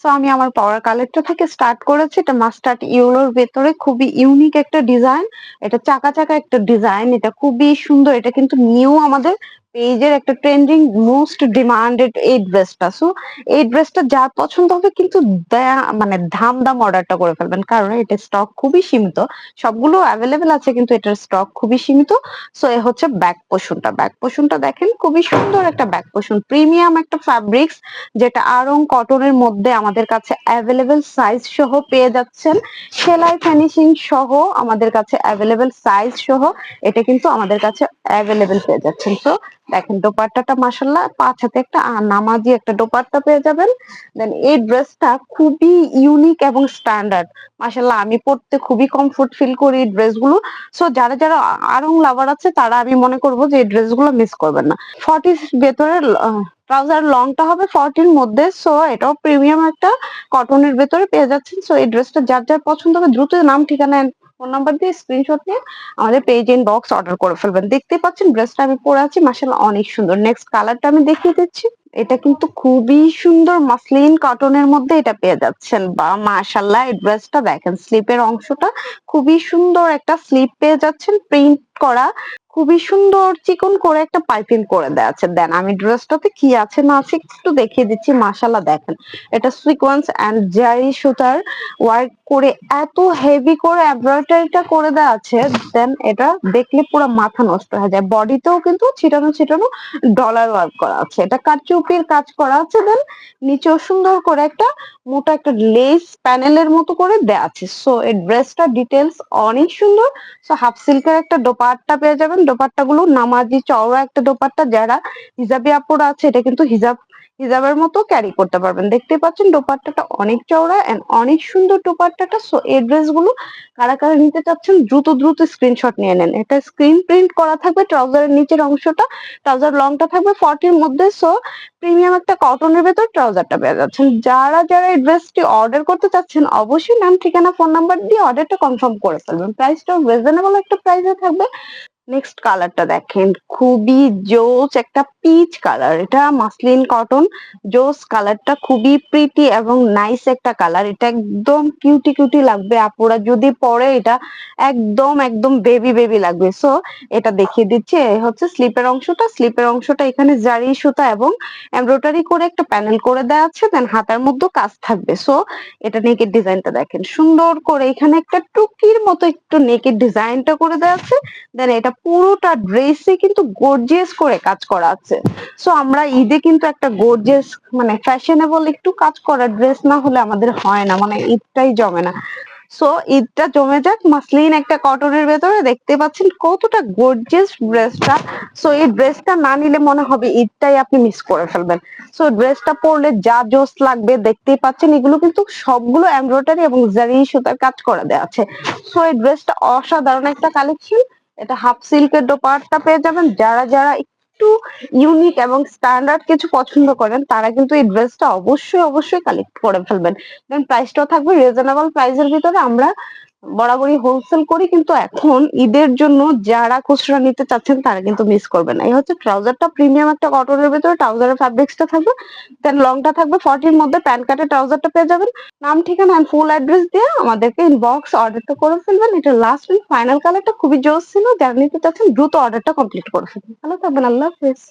So আমি আমার পাওয়ার collector থেকে স্টার্ট করেছি। এটা মাস্টার্ড ইয়েলোর ভেতরে খুবই ইউনিক একটা ডিজাইন। এটা চাকা, চাকা একটা ডিজাইন। এটা খুবই সুন্দর। এটা কিন্তু নিউ আমাদের পেজের একটা ট্রেন্ডিং মোস্ট ডিমান্ডেড এই ড্রেসটা। সো এই ড্রেসটা যার পছন্দ হবে কিন্তু মানে দাম অর্ডারটা করে ফেলবেন। কারণ এটা স্টক খুবই সীমিত। সবগুলো এভেইলেবল আছে কিন্তু এটার স্টক খুবই সীমিত। সো এ হচ্ছে ব্যাক পোরশনটা। ব্যাক পোরশনটা দেখেন খুবই সুন্দর একটা ব্যাক পোরশন। প্রিমিয়াম একটা ফ্যাব্রিক্স যেটা আড়ং কটনের মধ্যে আমাদের কাছে অ্যাভেলেবেল সাইজ সহ পেয়ে যাচ্ছেন। সেলাই ফিনিশিং সহ আমাদের কাছে অ্যাভেলেবেল সাইজ সহ এটা কিন্তু আমাদের কাছে অ্যাভেলেবেল পেয়ে যাচ্ছেন। তো দেখেন দোপাট্টাটা মাশাআল্লাহ ৫ হাতে একটা নামাজি একটা দোপাট্টা পেয়ে যাবেন। দেন এই ড্রেসটা খুবই ইউনিক এবং স্ট্যান্ডার্ড। মাশাআল্লাহ আমি পড়তে খুবই কমফোর্ট ফিল করি এই ড্রেসগুলো। সো যারা যারা আড়ং লাভার আছে তারা আমি মনে করব যে এই ড্রেসগুলো মিস করবেন না। 40 ভেতরে ট্রাউজার লংটা হবে 40 মধ্যে। সো এটাও প্রিমিয়াম একটা কটনের ভেতরে পেয়ে যাচ্ছেন। সো এই ড্রেসটা যার যার পছন্দ হবে দ্রুত নাম ঠিকানা ফোন নাম্বার দিয়ে স্ক্রিনশট নিয়ে আমাদের পেজ ইনবক্স অর্ডার করে ফেলবেন। দেখতেই পাচ্ছেন ড্রেসটা আমি পরে আছি মাশাআল্লাহ অনেক সুন্দর। নেক্সট কালারটা আমি দেখিয়ে দিচ্ছি। এটা কিন্তু খুবই সুন্দর মাসলিন কটনের মধ্যে এটা পেয়ে যাচ্ছেন। বা মাশাআল্লাহ এই ড্রেসটা দেখেন স্লিপের অংশটা খুবই সুন্দর একটা স্লিপ পেয়ে যাচ্ছেন প্রিন্ট করা। খুবই সুন্দর চিকন করে একটা পাইপিং করে দেয়া আছে। দেন আমি ড্রেসটাতে কি আছে না আছে একটু দেখিয়ে দিচ্ছি। মাশাআল্লাহ দেখেন এটা সিকোয়েন্স এন্ড জারি সুতার ওয়ার্ক করে এত হেভি করে এমব্রয়ডারিটা করে দেওয়া আছে। দেন এটা দেখলে পুরো মাথা নষ্ট হয়ে যায়। বডিতেও কিন্তু ছিটানো ছিটানো ডলার ওয়ার্ক করা আছে। এটা কারচুপির কাজ করা আছে। দেন নিচেও সুন্দর করে একটা মোটা একটা লেস প্যানেলের মতো করে দেয়া আছে। সো এই ড্রেসটা ডিটেলস অনেক সুন্দর। সো হাফ সিল্কের একটা দোপাট্টা পেয়ে যাবেন। দোপাট্টা গুলো নামাজি চওড়া একটা দোপাট্টা। যারা হিজাবি আপুরা আছে এটা কিন্তু হিজাবের মতো ক্যারি করতে পারবেন। দেখতে পাচ্ছেন দোপাট্টাটা অনেক চওড়া এন্ড অনেক সুন্দর দোপাট্টাটা। সো এই ড্রেস গুলো কারা কারা নিতে চাচ্ছেন দ্রুত দ্রুত স্ক্রিনশট নিয়ে নেন। এটা স্ক্রিন প্রিন্ট করা থাকবে ট্রাউজারের নিচের অংশটা। ট্রাউজার লংটা থাকবে 40 মধ্যে। সো প্রিমিয়াম একটা কটনের ভেতর ট্রাউজারটা পেয়ে যাচ্ছেন। যারা যারা এই ড্রেসটি অর্ডার করতে চাচ্ছেন অবশ্যই নাম ঠিকানা ফোন নাম্বার দিয়ে অর্ডারটা কনফার্ম করে ফেলবেন। প্রাইসটাও রিজনেবল একটা প্রাইসে থাকবে। নেক্সট কালারটা দেখেন খুবই জোস একটা পিচ কালার। এটা মাসলিন কটন। জোস কালারটা খুবই প্রিটি এবং নাইস একটা কালার। এটা একদম কিউটি কিউটি লাগবে আপুরা যদি পরে এটা একদম একদম বেবি বেবি লাগবে। সো এটা দেখিয়ে দিচ্ছি। এই হচ্ছে স্লিপের অংশটা। স্লিপের অংশটা এখানে জারি সুতা এবং এমব্রয়ডারি করে একটা প্যানেল করে দেওয়া আছে। দেন হাতার মধ্যে কাজ থাকবে। সো এটা নেকের ডিজাইনটা দেখেন সুন্দর করে এখানে একটা টুকির মতো একটু নেকের ডিজাইনটা করে দেওয়া আছে। দেন এটা পুরোটা ড্রেসে কিন্তু গর্জিয়াস করে কাজ করা আছে। সো আমরা ঈদে কিন্তু একটা গর্জিয়াস মানে ফ্যাশনেবল একটু কাজ করা ড্রেস না হলে আমাদের হয় না, মানে ঈদটাই জমে না। সো ঈদটা জমে যাক মাসলিন একটা কটনের ভেতরে। দেখতে পাচ্ছেন কতটা গর্জিয়াস ড্রেসটা। সো এই ড্রেসটা না নিলে মনে হবে ঈদটাই আপনি মিস করে ফেলবেন। সো ড্রেসটা পরলে যা জোস লাগবে দেখতেই পাচ্ছেন। এগুলো কিন্তু সবগুলো এমব্রয়ডারি এবং জারি সুতার কাজ করা দেওয়া আছে। সো এই ড্রেসটা অসাধারণ একটা কালেকশন। এটা হাফ সিল্কের দোপাট্টা পেয়ে যাবেন। যারা যারা একটু ইউনিক এবং স্ট্যান্ডার্ড কিছু পছন্দ করেন তারা কিন্তু এই ড্রেসটা অবশ্যই অবশ্যই কালেক্ট করে ফেলবেন। দেন প্রাইসটাও থাকবে রিজনেবল প্রাইসের ভিতরে। আমরা বরাবরই হোলসেল করি কিন্তু এখন ঈদের জন্য যারা খুচরা নিতে চাচ্ছেন তারা কিন্তু মিস করবেন না। এই হচ্ছে ট্রাউজারটা প্রিমিয়াম একটা কটনের ভিতরে ট্রাউজারের ফ্যাব্রিক্সটা থাকবে। দেন লংটা থাকবে 40 মধ্যে। প্যান্ট কাটের ট্রাউজারটা পেয়ে যাবেন। নাম ঠিকানা এন্ড ফুল অ্যাড্রেস দিয়ে আমাদেরকে ইনবক্স অর্ডারটা করে ফেলবেন। এটা লাস্ট এন্ড ফাইনাল কালারটা খুবই জোস ছিল। যারা নিতে চাচ্ছেন দ্রুত অর্ডারটা কমপ্লিট করে ফেলবেন। ভালো থাকবেন। আল্লাহ হাফেজ।